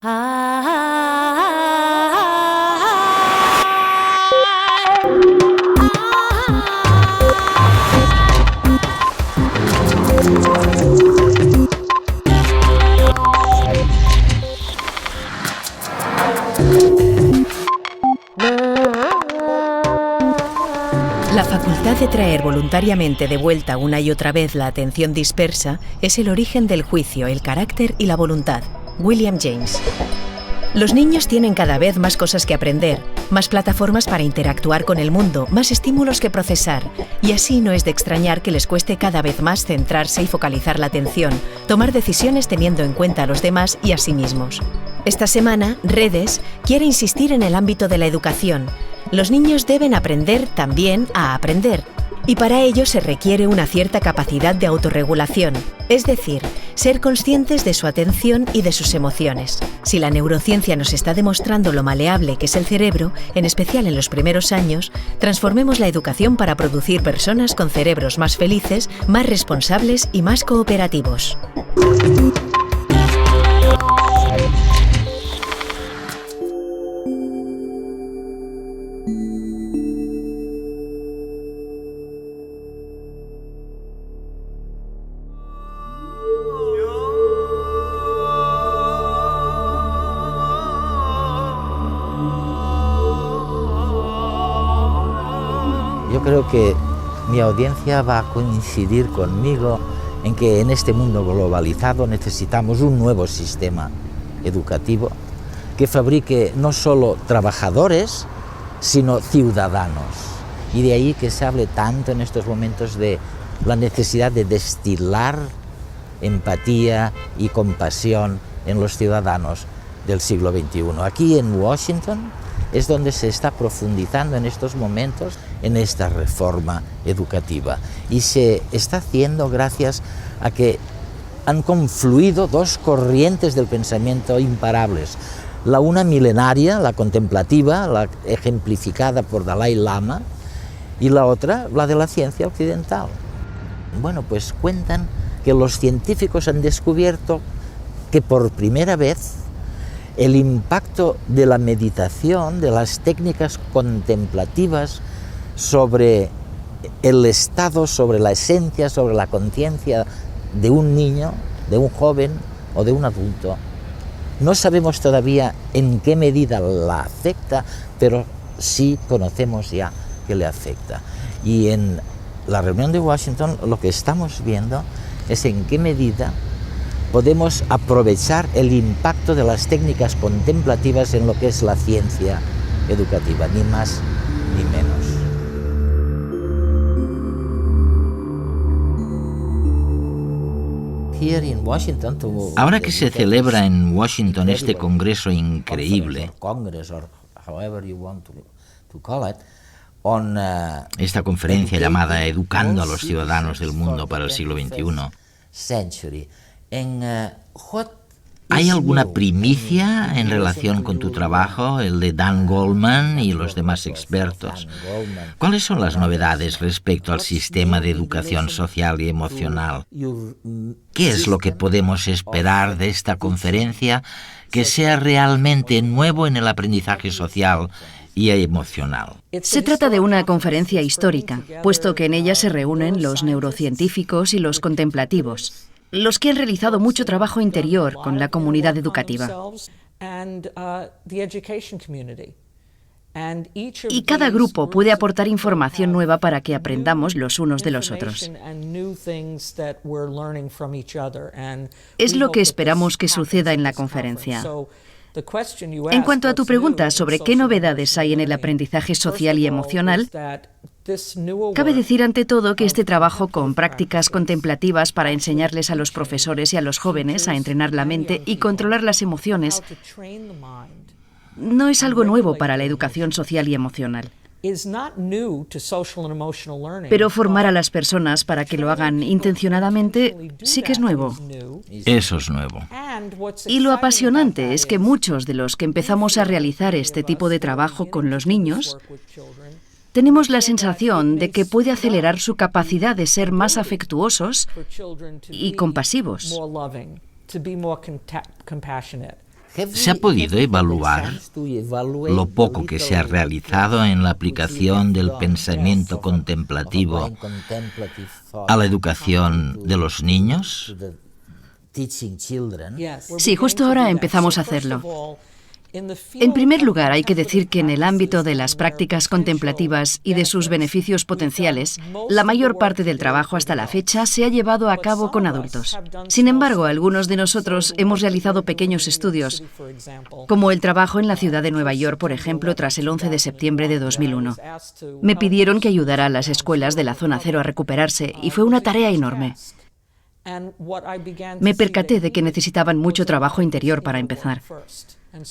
La facultad de traer voluntariamente de vuelta una y otra vez la atención dispersa es el origen del juicio, el carácter y la voluntad. William James. Los niños tienen cada vez más cosas que aprender, más plataformas para interactuar con el mundo, más estímulos que procesar, y así no es de extrañar que les cueste cada vez más centrarse y focalizar la atención, tomar decisiones teniendo en cuenta a los demás y a sí mismos. Esta semana, Redes quiere insistir en el ámbito de la educación. Los niños deben aprender también a aprender, y para ello se requiere una cierta capacidad de autorregulación, es decir, ser conscientes de su atención y de sus emociones. Si la neurociencia nos está demostrando lo maleable que es el cerebro, en especial en los primeros años, transformemos la educación para producir personas con cerebros más felices, más responsables y más cooperativos. Yo creo que mi audiencia va a coincidir conmigo en que en este mundo globalizado necesitamos un nuevo sistema educativo que fabrique no solo trabajadores, sino ciudadanos. Y de ahí que se hable tanto en estos momentos de la necesidad de destilar empatía y compasión en los ciudadanos del siglo XXI. Aquí en Washington es donde se está profundizando en estos momentos en esta reforma educativa, y se está haciendo gracias a que han confluido dos corrientes del pensamiento imparables. La una milenaria, la contemplativa, la ejemplificada por Dalai Lama, y la otra, la de la ciencia occidental. Bueno, pues cuentan que los científicos han descubierto que por primera vez el impacto de la meditación, de las técnicas contemplativas sobre el estado, sobre la esencia, sobre la conciencia de un niño, de un joven o de un adulto, no sabemos todavía en qué medida la afecta, pero sí conocemos ya que le afecta. Y en la reunión de Washington lo que estamos viendo es en qué medida podemos aprovechar el impacto de las técnicas contemplativas en lo que es la ciencia educativa, ni más ni menos. Ahora que se celebra en Washington este congreso increíble, esta conferencia llamada Educando a los Ciudadanos del Mundo para el siglo XXI, ¿hay alguna primicia en relación con tu trabajo, el de Dan Goleman y los demás expertos? ¿Cuáles son las novedades respecto al sistema de educación social y emocional? ¿Qué es lo que podemos esperar de esta conferencia que sea realmente nuevo en el aprendizaje social y emocional? Se trata de una conferencia histórica, puesto que en ella se reúnen los neurocientíficos y los contemplativos, los que han realizado mucho trabajo interior con la comunidad educativa. Y cada grupo puede aportar información nueva para que aprendamos los unos de los otros. Es lo que esperamos que suceda en la conferencia. En cuanto a tu pregunta sobre qué novedades hay en el aprendizaje social y emocional, cabe decir ante todo que este trabajo con prácticas contemplativas para enseñarles a los profesores y a los jóvenes a entrenar la mente y controlar las emociones no es algo nuevo para la educación social y emocional. Pero formar a las personas para que lo hagan intencionadamente sí que es nuevo. Eso es nuevo. Y lo apasionante es que muchos de los que empezamos a realizar este tipo de trabajo con los niños tenemos la sensación de que puede acelerar su capacidad de ser más afectuosos y compasivos. ¿Se ha podido evaluar lo poco que se ha realizado en la aplicación del pensamiento contemplativo a la educación de los niños? Sí, justo ahora empezamos a hacerlo. En primer lugar, hay que decir que en el ámbito de las prácticas contemplativas y de sus beneficios potenciales, la mayor parte del trabajo hasta la fecha se ha llevado a cabo con adultos. Sin embargo, algunos de nosotros hemos realizado pequeños estudios, como el trabajo en la ciudad de Nueva York, por ejemplo, tras el 11 de septiembre de 2001. Me pidieron que ayudara a las escuelas de la zona cero a recuperarse y fue una tarea enorme. Me percaté de que necesitaban mucho trabajo interior para empezar.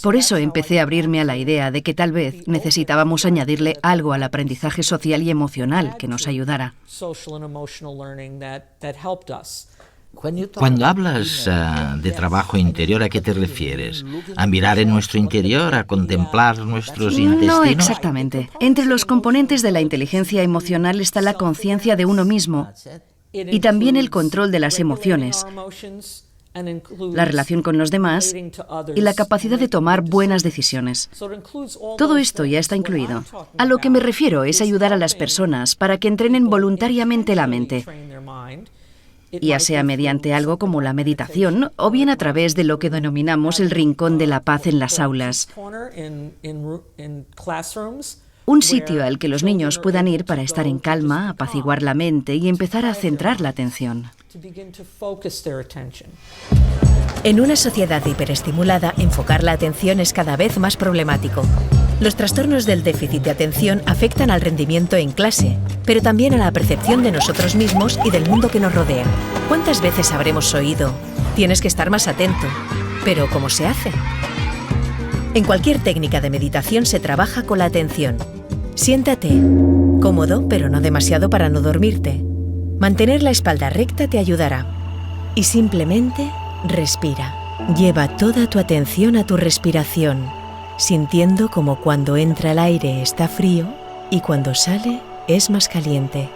Por eso empecé a abrirme a la idea de que tal vez necesitábamos añadirle algo al aprendizaje social y emocional que nos ayudara. Cuando hablas de trabajo interior, ¿a qué te refieres? ¿A mirar en nuestro interior, a contemplar nuestros intestinos? No exactamente. Entre los componentes de la inteligencia emocional está la conciencia de uno mismo y también el control de las emociones, la relación con los demás y la capacidad de tomar buenas decisiones. Todo esto ya está incluido. A lo que me refiero es ayudar a las personas para que entrenen voluntariamente la mente, ya sea mediante algo como la meditación o bien a través de lo que denominamos el rincón de la paz en las aulas. Un sitio al que los niños puedan ir para estar en calma, apaciguar la mente y empezar a centrar la atención. En una sociedad hiperestimulada, enfocar la atención es cada vez más problemático. Los trastornos del déficit de atención afectan al rendimiento en clase, pero también a la percepción de nosotros mismos y del mundo que nos rodea. ¿Cuántas veces habremos oído? Tienes que estar más atento. Pero ¿cómo se hace? En cualquier técnica de meditación se trabaja con la atención. Siéntate, cómodo, pero no demasiado para no dormirte. Mantener la espalda recta te ayudará. Y simplemente respira. Lleva toda tu atención a tu respiración, sintiendo como cuando entra el aire está frío y cuando sale es más caliente.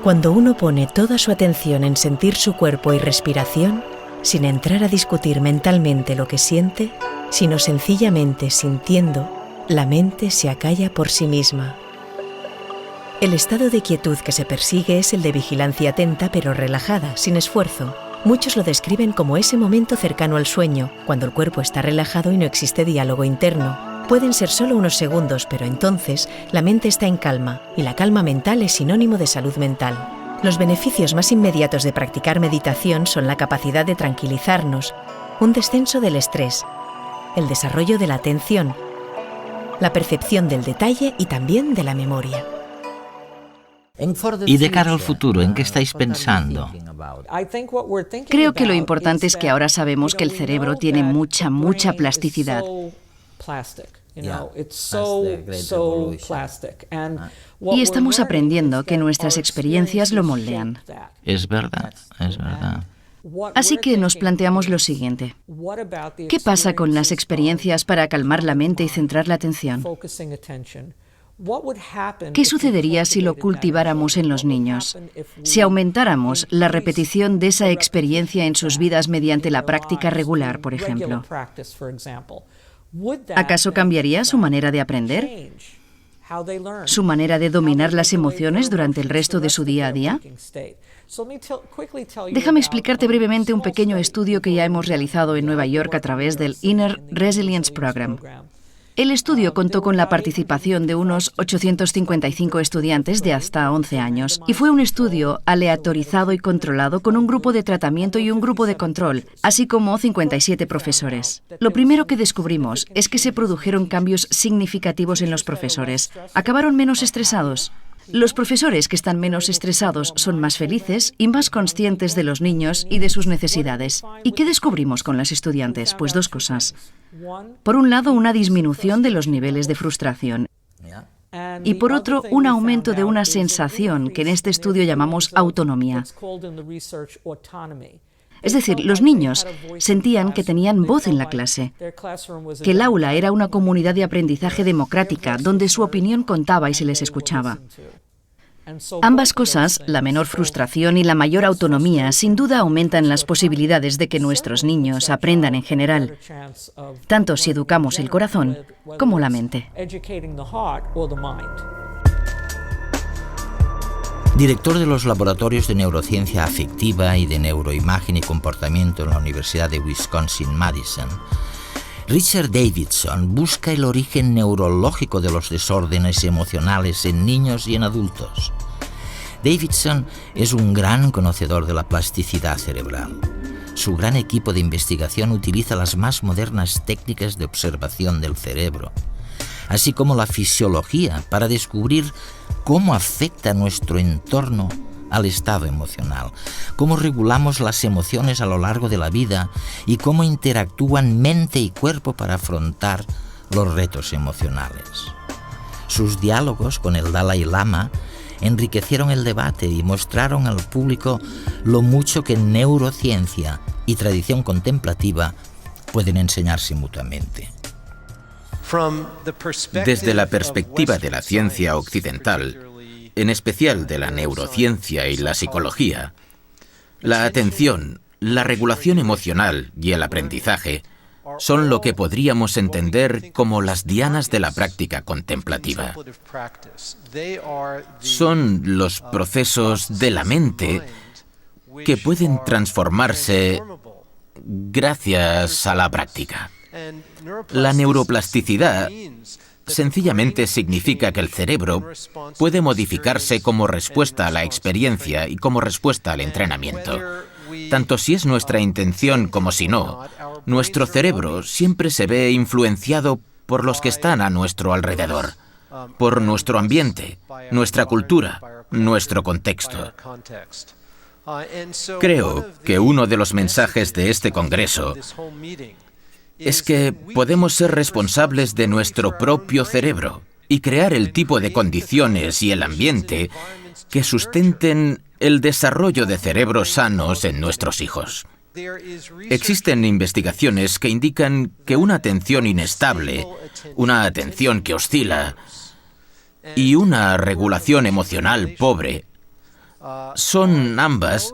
Cuando uno pone toda su atención en sentir su cuerpo y respiración, sin entrar a discutir mentalmente lo que siente, sino sencillamente sintiendo, la mente se acalla por sí misma. El estado de quietud que se persigue es el de vigilancia atenta pero relajada, sin esfuerzo. Muchos lo describen como ese momento cercano al sueño, cuando el cuerpo está relajado y no existe diálogo interno. Pueden ser solo unos segundos, pero entonces la mente está en calma, y la calma mental es sinónimo de salud mental. Los beneficios más inmediatos de practicar meditación son la capacidad de tranquilizarnos, un descenso del estrés, el desarrollo de la atención, la percepción del detalle y también de la memoria. Y de cara al futuro, ¿en qué estáis pensando? Creo que lo importante es que ahora sabemos que el cerebro tiene mucha plasticidad. Y estamos aprendiendo que nuestras experiencias lo moldean. Es verdad, es verdad. Así que nos planteamos lo siguiente. ¿Qué pasa con las experiencias para calmar la mente y centrar la atención? ¿Qué sucedería si lo cultiváramos en los niños? Si aumentáramos la repetición de esa experiencia en sus vidas mediante la práctica regular, por ejemplo. ¿Acaso cambiaría su manera de aprender? ¿Su manera de dominar las emociones durante el resto de su día a día? Déjame explicarte brevemente un pequeño estudio que ya hemos realizado en Nueva York a través del Inner Resilience Program. El estudio contó con la participación de unos 855 estudiantes de hasta 11 años y fue un estudio aleatorizado y controlado con un grupo de tratamiento y un grupo de control, así como 57 profesores. Lo primero que descubrimos es que se produjeron cambios significativos en los profesores. Acabaron menos estresados. Los profesores que están menos estresados son más felices y más conscientes de los niños y de sus necesidades. ¿Y qué descubrimos con las estudiantes? Pues dos cosas. Por un lado, una disminución de los niveles de frustración. Y por otro, un aumento de una sensación que en este estudio llamamos autonomía. Es decir, los niños sentían que tenían voz en la clase, que el aula era una comunidad de aprendizaje democrática donde su opinión contaba y se les escuchaba. Ambas cosas, la menor frustración y la mayor autonomía, sin duda aumentan las posibilidades de que nuestros niños aprendan en general, tanto si educamos el corazón como la mente. Director de los laboratorios de neurociencia afectiva y de neuroimagen y comportamiento en la Universidad de Wisconsin-Madison, Richard Davidson busca el origen neurológico de los desórdenes emocionales en niños y en adultos. Davidson es un gran conocedor de la plasticidad cerebral. Su gran equipo de investigación utiliza las más modernas técnicas de observación del cerebro, así como la fisiología, para descubrir cómo afecta nuestro entorno al estado emocional, cómo regulamos las emociones a lo largo de la vida y cómo interactúan mente y cuerpo para afrontar los retos emocionales. Sus diálogos con el Dalai Lama enriquecieron el debate y mostraron al público lo mucho que neurociencia y tradición contemplativa pueden enseñarse mutuamente. Desde la perspectiva de la ciencia occidental, en especial de la neurociencia y la psicología, la atención, la regulación emocional y el aprendizaje son lo que podríamos entender como las dianas de la práctica contemplativa. Son los procesos de la mente que pueden transformarse gracias a la práctica. La neuroplasticidad sencillamente significa que el cerebro puede modificarse como respuesta a la experiencia y como respuesta al entrenamiento. Tanto si es nuestra intención como si no, nuestro cerebro siempre se ve influenciado por los que están a nuestro alrededor, por nuestro ambiente, nuestra cultura, nuestro contexto. Creo que uno de los mensajes de este congreso es que podemos ser responsables de nuestro propio cerebro y crear el tipo de condiciones y el ambiente que sustenten el desarrollo de cerebros sanos en nuestros hijos. Existen investigaciones que indican que una atención inestable, una atención que oscila y una regulación emocional pobre son ambas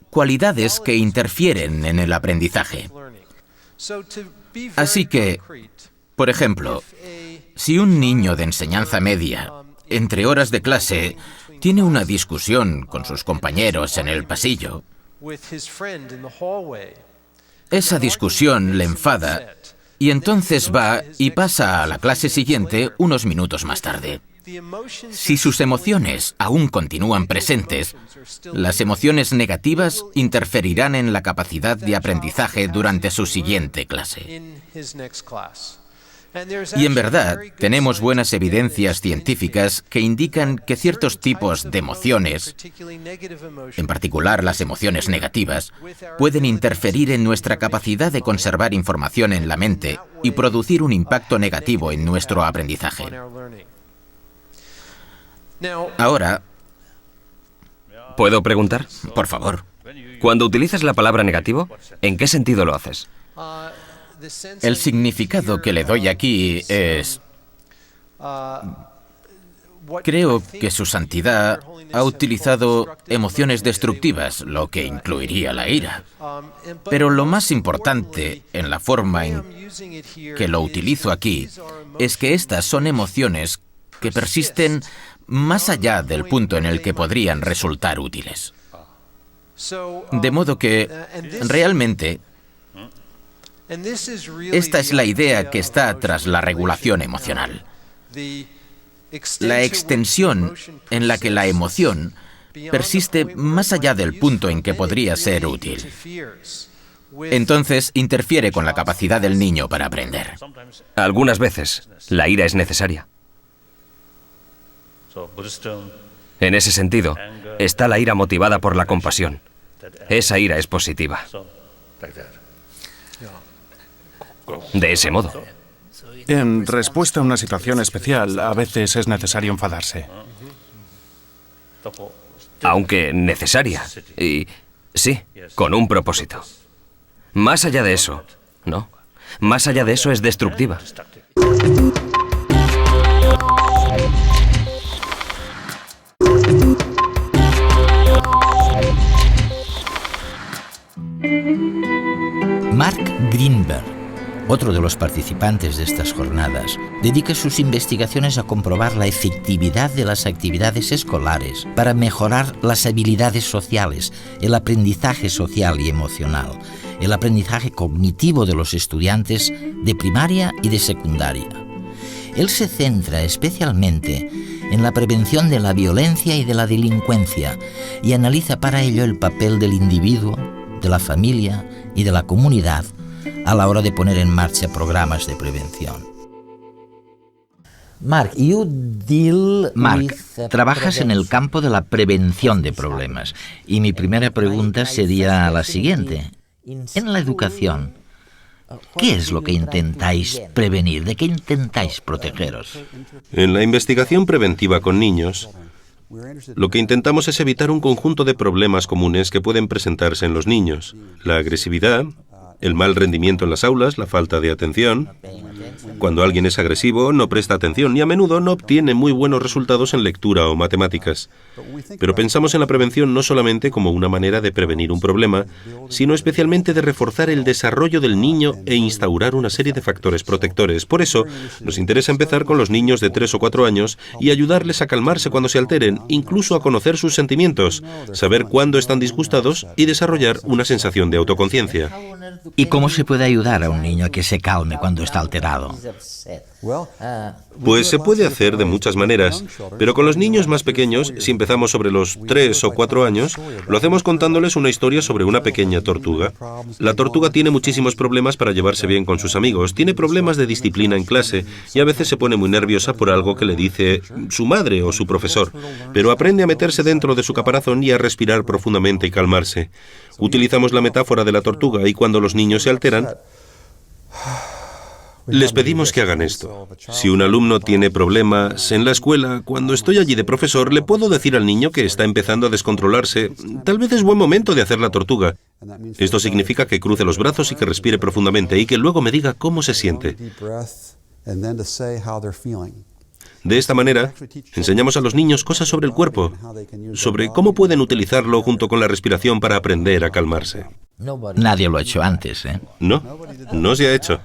cualidades que interfieren en el aprendizaje. Así que, por ejemplo, si un niño de enseñanza media, entre horas de clase, tiene una discusión con sus compañeros en el pasillo, esa discusión le enfada y entonces va y pasa a la clase siguiente unos minutos más tarde. Si sus emociones aún continúan presentes, las emociones negativas interferirán en la capacidad de aprendizaje durante su siguiente clase. Y en verdad, tenemos buenas evidencias científicas que indican que ciertos tipos de emociones, en particular las emociones negativas, pueden interferir en nuestra capacidad de conservar información en la mente y producir un impacto negativo en nuestro aprendizaje. Ahora, ¿puedo preguntar? por favor, Cuando utilizas la palabra negativo, ¿en qué sentido lo haces? el significado que le doy aquí es... Creo que su santidad ha utilizado emociones destructivas, lo que incluiría la ira. Pero lo más importante en la forma en que lo utilizo aquí es que estas son emociones que persisten más allá del punto en el que podrían resultar útiles. De modo que, realmente, esta es la idea que está tras la regulación emocional. La extensión en la que la emoción persiste más allá del punto en que podría ser útil. Entonces, interfiere con la capacidad del niño para aprender. Algunas veces, la ira es necesaria. En ese sentido, está la ira motivada por la compasión. Esa ira es positiva. De ese modo. En respuesta a una situación especial, a veces es necesario enfadarse. Aunque necesaria. Y sí, con un propósito. Más allá de eso, no. Más allá de eso es destructiva. Greenberg, otro de los participantes de estas jornadas, dedica sus investigaciones a comprobar la efectividad de las actividades escolares para mejorar las habilidades sociales, el aprendizaje social y emocional, el aprendizaje cognitivo de los estudiantes de primaria y de secundaria. Él se centra especialmente en la prevención de la violencia y de la delincuencia y analiza para ello el papel del individuo, de la familia y de la comunidad a la hora de poner en marcha programas de prevención. Mark, trabajas en el campo de la prevención de problemas y mi primera pregunta sería la siguiente. En la educación, ¿qué es lo que intentáis prevenir? ¿De qué intentáis protegeros? En la investigación preventiva con niños, lo que intentamos es evitar un conjunto de problemas comunes que pueden presentarse en los niños. La agresividad, el mal rendimiento en las aulas, la falta de atención. Cuando alguien es agresivo, no presta atención y a menudo no obtiene muy buenos resultados en lectura o matemáticas. Pero pensamos en la prevención no solamente como una manera de prevenir un problema, sino especialmente de reforzar el desarrollo del niño e instaurar una serie de factores protectores. Por eso, nos interesa empezar con los niños de 3 o 4 años y ayudarles a calmarse cuando se alteren, incluso a conocer sus sentimientos, saber cuándo están disgustados y desarrollar una sensación de autoconciencia. ¿Y cómo se puede ayudar a un niño a que se calme cuando está alterado? Pues se puede hacer de muchas maneras, pero con los niños más pequeños, si empezamos sobre los 3 o 4 años, lo hacemos contándoles una historia sobre una pequeña tortuga. La tortuga tiene muchísimos problemas para llevarse bien con sus amigos, tiene problemas de disciplina en clase y a veces se pone muy nerviosa por algo que le dice su madre o su profesor, pero aprende a meterse dentro de su caparazón y a respirar profundamente y calmarse. Utilizamos la metáfora de la tortuga y cuando los niños se alteran, les pedimos que hagan esto. Si un alumno tiene problemas en la escuela, cuando estoy allí de profesor, le puedo decir al niño que está empezando a descontrolarse, tal vez es buen momento de hacer la tortuga. Esto significa que cruce los brazos y que respire profundamente y que luego me diga cómo se siente. De esta manera, enseñamos a los niños cosas sobre el cuerpo, sobre cómo pueden utilizarlo junto con la respiración para aprender a calmarse. Nadie lo ha hecho antes, ¿eh? No se ha hecho.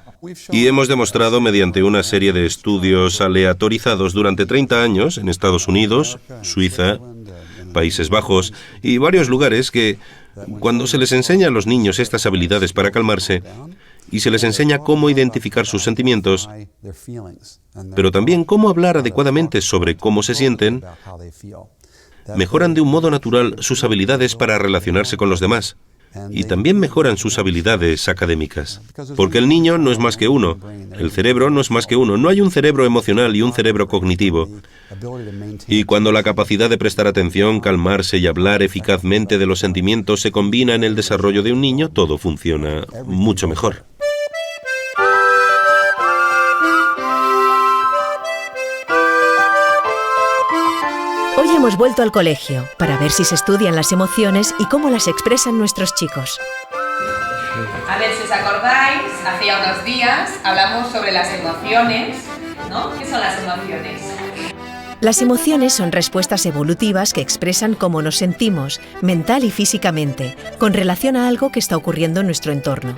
Y hemos demostrado mediante una serie de estudios aleatorizados durante 30 años en Estados Unidos, Suiza, Países Bajos y varios lugares que, cuando se les enseña a los niños estas habilidades para calmarse, y se les enseña cómo identificar sus sentimientos, pero también cómo hablar adecuadamente sobre cómo se sienten, mejoran de un modo natural sus habilidades para relacionarse con los demás. Y también mejoran sus habilidades académicas. Porque el niño no es más que uno, el cerebro no es más que uno, no hay un cerebro emocional y un cerebro cognitivo. Y cuando la capacidad de prestar atención, calmarse y hablar eficazmente de los sentimientos se combina en el desarrollo de un niño, todo funciona mucho mejor. Hoy hemos vuelto al colegio para ver si se estudian las emociones y cómo las expresan nuestros chicos. A ver, si os acordáis, hacía unos días hablamos sobre las emociones, ¿no? ¿Qué son las emociones? Las emociones son respuestas evolutivas que expresan cómo nos sentimos, mental y físicamente, con relación a algo que está ocurriendo en nuestro entorno.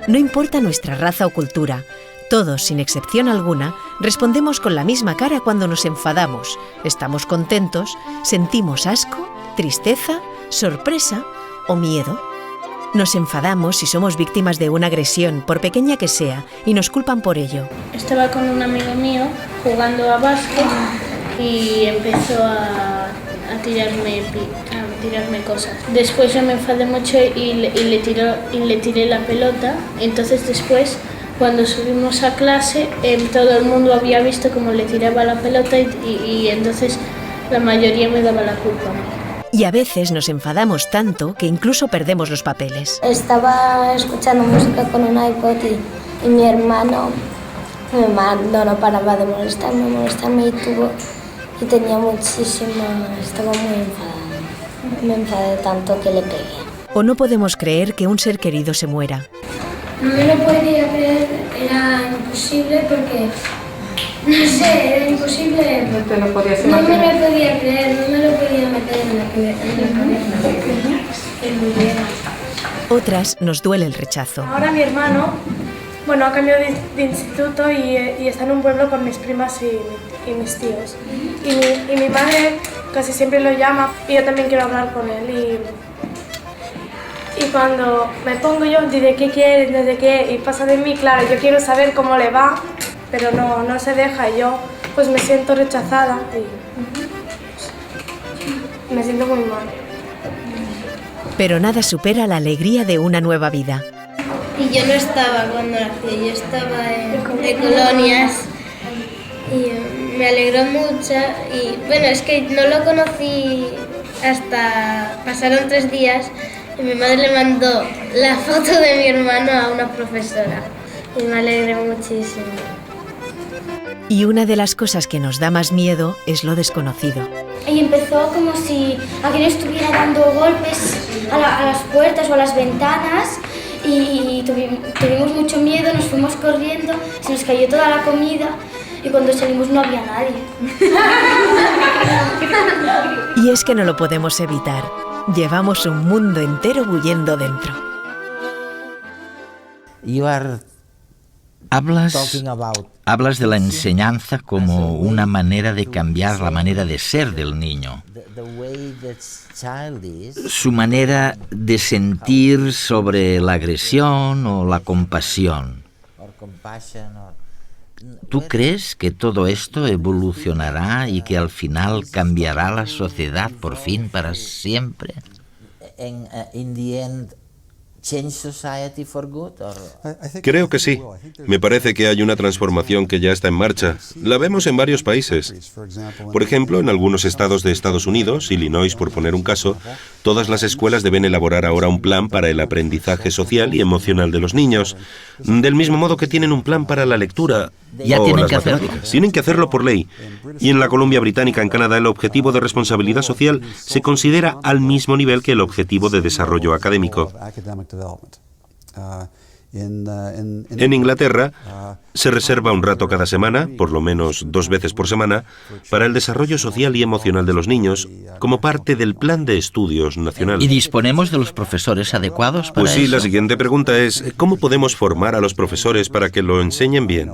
No importa nuestra raza o cultura, todos, sin excepción alguna, respondemos con la misma cara cuando nos enfadamos, estamos contentos, sentimos asco, tristeza, sorpresa o miedo. Nos enfadamos si somos víctimas de una agresión, por pequeña que sea, y nos culpan por ello. Estaba con un amigo mío jugando a básquet y empezó a tirarme cosas. Después yo me enfadé mucho y le tiré la pelota. Entonces después, cuando subimos a clase, todo el mundo había visto cómo le tiraba la pelota y entonces la mayoría me daba la culpa a mí. Y a veces nos enfadamos tanto que incluso perdemos los papeles. Estaba escuchando música con un iPod y mi hermano no paraba de molestarme y tenía estaba muy enfadada. Me enfadé tanto que le pegué. O no podemos creer que un ser querido se muera. No me lo podía creer, era imposible porque, no sé, era imposible. No te lo podías imaginar. No me lo podía creer, no me lo podía meter en la cabeza. Otras nos duele el rechazo. Ahora mi hermano, ha cambiado de instituto y está en un pueblo con mis primas y mis tíos. Y mi madre casi siempre lo llama y yo también quiero hablar con él. Y cuando me pongo yo, dice qué quieres, no sé qué, y pasa de mí, claro, yo quiero saber cómo le va, pero no se deja y yo pues me siento rechazada y me siento muy mal. Pero nada supera la alegría de una nueva vida. Y yo no estaba cuando nací, yo estaba en colonias y me alegró mucho. Y bueno, es que no lo conocí hasta pasaron 3 días y mi madre le mandó la foto de mi hermano a una profesora y me alegré muchísimo. Y una de las cosas que nos da más miedo es lo desconocido. Y empezó como si alguien estuviera dando golpes a las puertas o a las ventanas y tuvimos mucho miedo, nos fuimos corriendo, se nos cayó toda la comida y cuando salimos no había nadie. Y es que no lo podemos evitar. Llevamos un mundo entero bullendo dentro. Hablas de la enseñanza como una manera de cambiar la manera de ser del niño. Su manera de sentir sobre la agresión o la compasión. ¿Tú crees que todo esto evolucionará y que al final cambiará la sociedad por fin para siempre? Creo que sí. Me parece que hay una transformación que ya está en marcha. La vemos en varios países. Por ejemplo, en algunos estados de Estados Unidos, Illinois por poner un caso, todas las escuelas deben elaborar ahora un plan para el aprendizaje social y emocional de los niños. Del mismo modo que tienen un plan para la lectura o las matemáticas. Tienen que hacerlo por ley. Y en la Columbia Británica, en Canadá, el objetivo de responsabilidad social se considera al mismo nivel que el objetivo de desarrollo académico. En Inglaterra, se reserva un rato cada semana, por lo menos 2 veces por semana, para el desarrollo social y emocional de los niños, como parte del Plan de Estudios Nacional. ¿Y disponemos de los profesores adecuados para eso? Pues sí, la siguiente pregunta es, ¿cómo podemos formar a los profesores para que lo enseñen bien?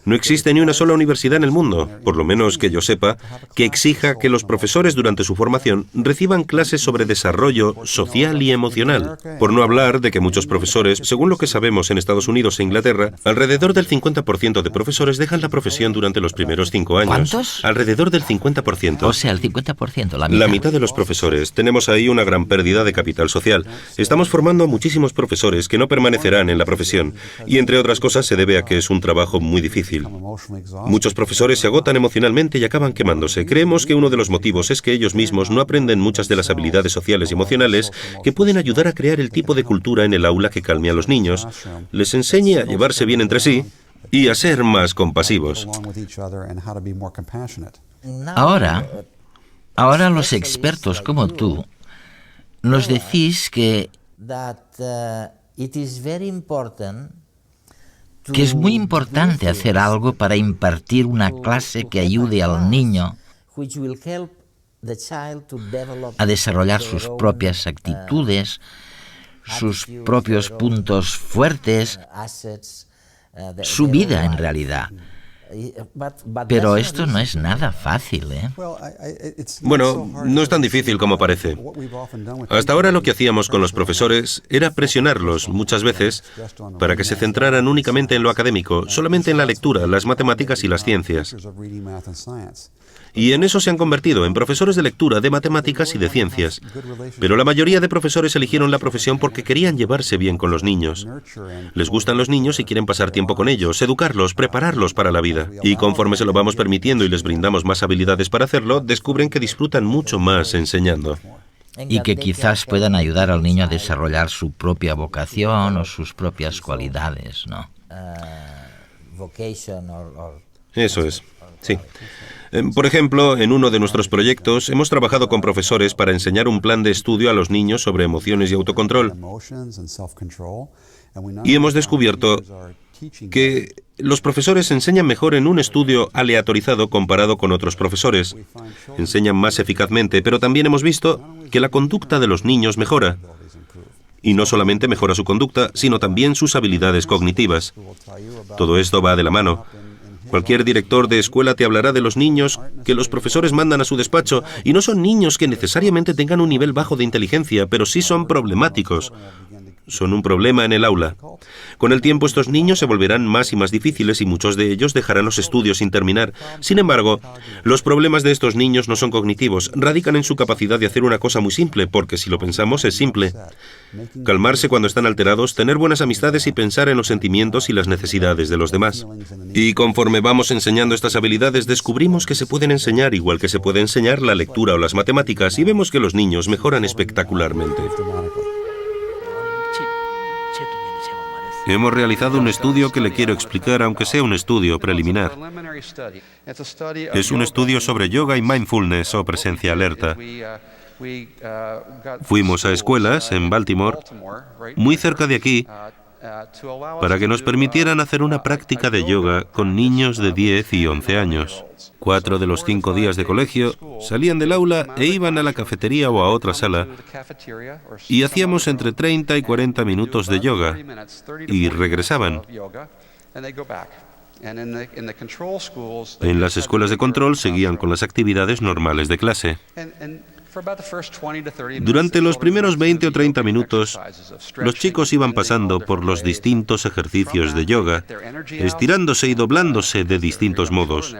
No existe ni una sola universidad en el mundo, por lo menos que yo sepa, que exija que los profesores durante su formación reciban clases sobre desarrollo social y emocional. Por no hablar de que muchos profesores, según lo que sabemos en Estados Unidos e Inglaterra, alrededor del 50% de profesores dejan la profesión durante los primeros 5 años. ¿Cuántos? Alrededor del 50%. O sea, el 50%, la mitad. La mitad de los profesores. Tenemos ahí una gran pérdida de capital social. Estamos formando a muchísimos profesores que no permanecerán en la profesión. Y entre otras cosas se debe a que es un trabajo muy difícil. Muchos profesores se agotan emocionalmente y acaban quemándose. Creemos que uno de los motivos es que ellos mismos no aprenden muchas de las habilidades sociales y emocionales que pueden ayudar a crear el tipo de cultura en el aula que calme a los niños, les enseñe a llevarse bien entre sí y a ser más compasivos. Ahora los expertos como tú nos decís que es muy importante hacer algo para impartir una clase que ayude al niño a desarrollar sus propias actitudes, sus propios puntos fuertes, su vida en realidad. Pero esto no es nada fácil, ¿eh? Bueno, no es tan difícil como parece. Hasta ahora lo que hacíamos con los profesores era presionarlos muchas veces para que se centraran únicamente en lo académico, solamente en la lectura, las matemáticas y las ciencias. Y en eso se han convertido, en profesores de lectura, de matemáticas y de ciencias. Pero la mayoría de profesores eligieron la profesión porque querían llevarse bien con los niños. Les gustan los niños y quieren pasar tiempo con ellos, educarlos, prepararlos para la vida. Y conforme se lo vamos permitiendo y les brindamos más habilidades para hacerlo, descubren que disfrutan mucho más enseñando. Y que quizás puedan ayudar al niño a desarrollar su propia vocación o sus propias cualidades, ¿no? Eso es, sí. Por ejemplo, en uno de nuestros proyectos hemos trabajado con profesores para enseñar un plan de estudio a los niños sobre emociones y autocontrol. Y hemos descubierto que los profesores enseñan mejor en un estudio aleatorizado comparado con otros profesores. Enseñan más eficazmente, pero también hemos visto que la conducta de los niños mejora. Y no solamente mejora su conducta, sino también sus habilidades cognitivas. Todo esto va de la mano. Cualquier director de escuela te hablará de los niños que los profesores mandan a su despacho, y no son niños que necesariamente tengan un nivel bajo de inteligencia, pero sí son problemáticos. Son un problema en el aula. Con el tiempo estos niños se volverán más y más difíciles y muchos de ellos dejarán los estudios sin terminar. Sin embargo, los problemas de estos niños no son cognitivos, radican en su capacidad de hacer una cosa muy simple, porque si lo pensamos es simple. Calmarse cuando están alterados, tener buenas amistades y pensar en los sentimientos y las necesidades de los demás. Y conforme vamos enseñando estas habilidades, descubrimos que se pueden enseñar igual que se puede enseñar la lectura o las matemáticas, y vemos que los niños mejoran espectacularmente. Hemos realizado un estudio que le quiero explicar, aunque sea un estudio preliminar. Es un estudio sobre yoga y mindfulness o presencia alerta. Fuimos a escuelas en Baltimore, muy cerca de aquí, para que nos permitieran hacer una práctica de yoga con niños de 10 y 11 años. 4 de los 5 días de colegio salían del aula e iban a la cafetería o a otra sala y hacíamos entre 30 y 40 minutos de yoga y regresaban. En las escuelas de control seguían con las actividades normales de clase. Durante los primeros 20 o 30 minutos, los chicos iban pasando por los distintos ejercicios de yoga, estirándose y doblándose de distintos modos.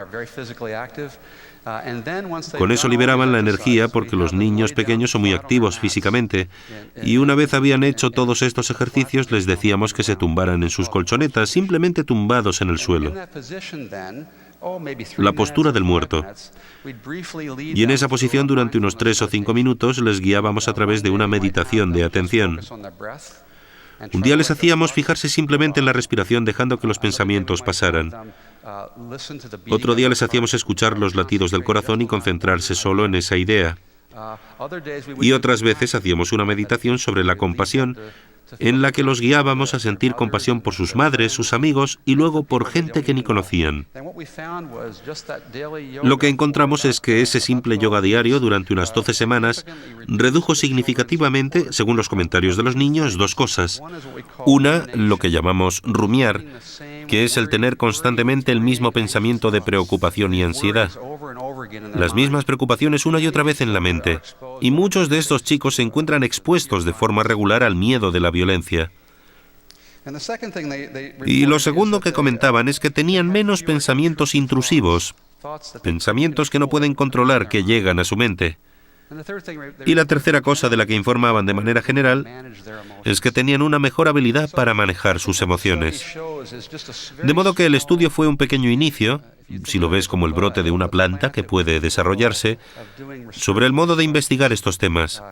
Con eso liberaban la energía porque los niños pequeños son muy activos físicamente, y una vez habían hecho todos estos ejercicios les decíamos que se tumbaran en sus colchonetas, simplemente tumbados en el suelo. La postura del muerto. Y en esa posición durante unos 3 o 5 minutos les guiábamos a través de una meditación de atención. Un día les hacíamos fijarse simplemente en la respiración dejando que los pensamientos pasaran. Otro día les hacíamos escuchar los latidos del corazón y concentrarse solo en esa idea. Y otras veces hacíamos una meditación sobre la compasión, en la que los guiábamos a sentir compasión por sus madres, sus amigos y luego por gente que ni conocían. Lo que encontramos es que ese simple yoga diario durante unas 12 semanas redujo significativamente, según los comentarios de los niños, 2 cosas. Una, lo que llamamos rumiar, que es el tener constantemente el mismo pensamiento de preocupación y ansiedad. Las mismas preocupaciones una y otra vez en la mente. Y muchos de estos chicos se encuentran expuestos de forma regular al miedo de la violencia. Y lo segundo que comentaban es que tenían menos pensamientos intrusivos, pensamientos que no pueden controlar que llegan a su mente. Y la tercera cosa de la que informaban de manera general es que tenían una mejor habilidad para manejar sus emociones. De modo que el estudio fue un pequeño inicio, si lo ves como el brote de una planta que puede desarrollarse, sobre el modo de investigar estos temas.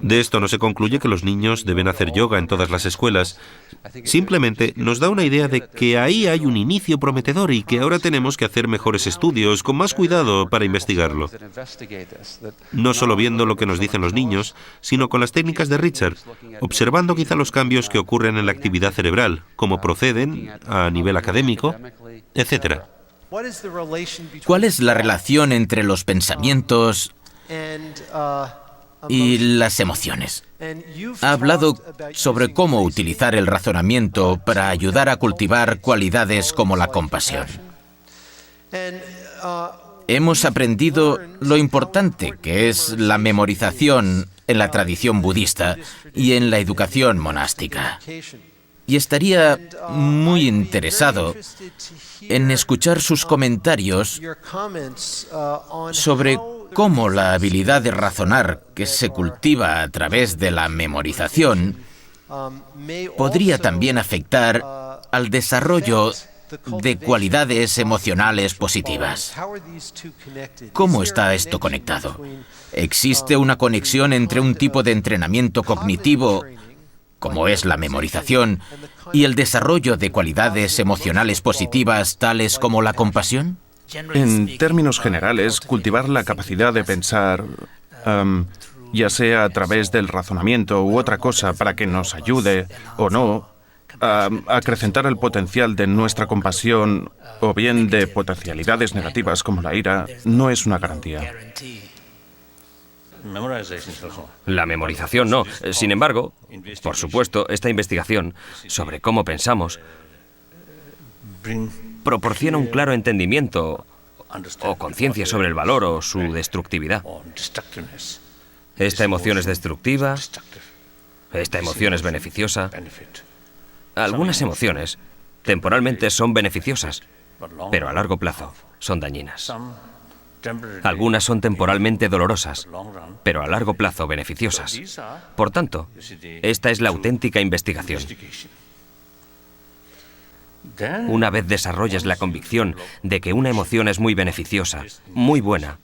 De esto no se concluye que los niños deben hacer yoga en todas las escuelas. Simplemente nos da una idea de que ahí hay un inicio prometedor y que ahora tenemos que hacer mejores estudios, con más cuidado para investigarlo. No solo viendo lo que nos dicen los niños, sino con las técnicas de Richard, observando quizá los cambios que ocurren en la actividad cerebral, cómo proceden a nivel académico, etc. ¿Cuál es la relación entre los pensamientos y las emociones? Ha hablado sobre cómo utilizar el razonamiento para ayudar a cultivar cualidades como la compasión. Hemos aprendido lo importante que es la memorización en la tradición budista y en la educación monástica. Y estaría muy interesado en escuchar sus comentarios sobre cómo la habilidad de razonar que se cultiva a través de la memorización podría también afectar al desarrollo de cualidades emocionales positivas. ¿Cómo está esto conectado? ¿Existe una conexión entre un tipo de entrenamiento cognitivo, como es la memorización, y el desarrollo de cualidades emocionales positivas tales como la compasión? En términos generales, cultivar la capacidad de pensar, ya sea a través del razonamiento u otra cosa para que nos ayude o no a acrecentar el potencial de nuestra compasión o bien de potencialidades negativas como la ira, no es una garantía. La memorización no. Sin embargo, por supuesto, esta investigación sobre cómo pensamos proporciona un claro entendimiento o conciencia sobre el valor o su destructividad. Esta emoción es destructiva, esta emoción es beneficiosa. Algunas emociones temporalmente son beneficiosas, pero a largo plazo son dañinas. Algunas son temporalmente dolorosas, pero a largo plazo beneficiosas. Por tanto, esta es la auténtica investigación. Una vez desarrollas la convicción de que una emoción es muy beneficiosa, muy buena,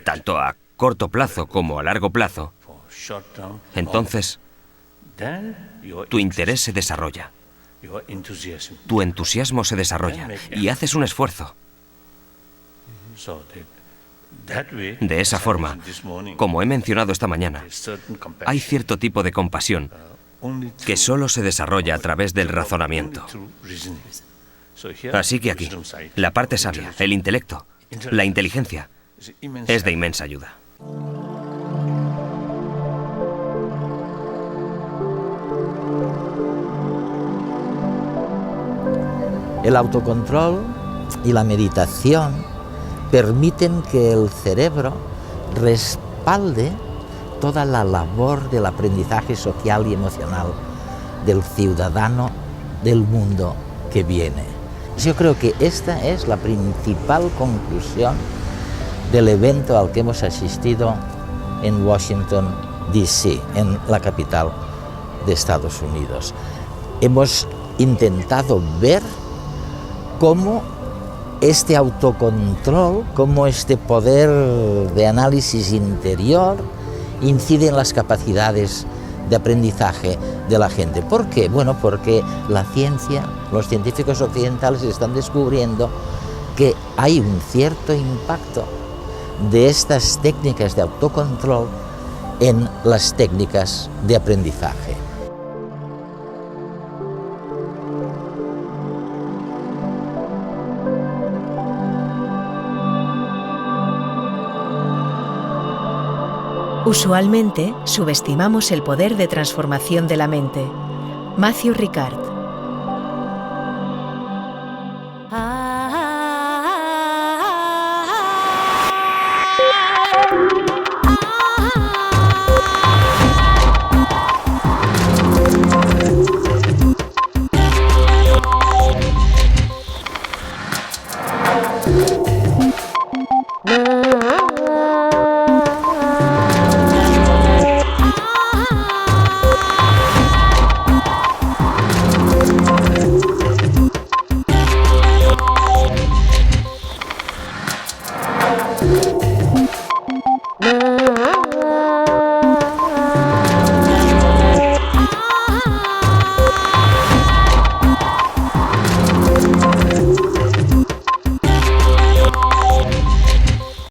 tanto a corto plazo como a largo plazo, entonces tu interés se desarrolla, tu entusiasmo se desarrolla y haces un esfuerzo. De esa forma, como he mencionado esta mañana, hay cierto tipo de compasión que solo se desarrolla a través del razonamiento. Así que aquí, la parte sabia, el intelecto, la inteligencia, es de inmensa ayuda. El autocontrol y la meditación permiten que el cerebro respalde toda la labor del aprendizaje social y emocional del ciudadano del mundo que viene. Yo creo que esta es la principal conclusión del evento al que hemos asistido en Washington, D.C., en la capital de Estados Unidos. Hemos intentado ver cómo este autocontrol, cómo este poder de análisis interior incide en las capacidades de aprendizaje de la gente. ¿Por qué? Bueno, porque la ciencia, los científicos occidentales están descubriendo que hay un cierto impacto de estas técnicas de autocontrol en las técnicas de aprendizaje. Usualmente subestimamos el poder de transformación de la mente. Matthew Ricard.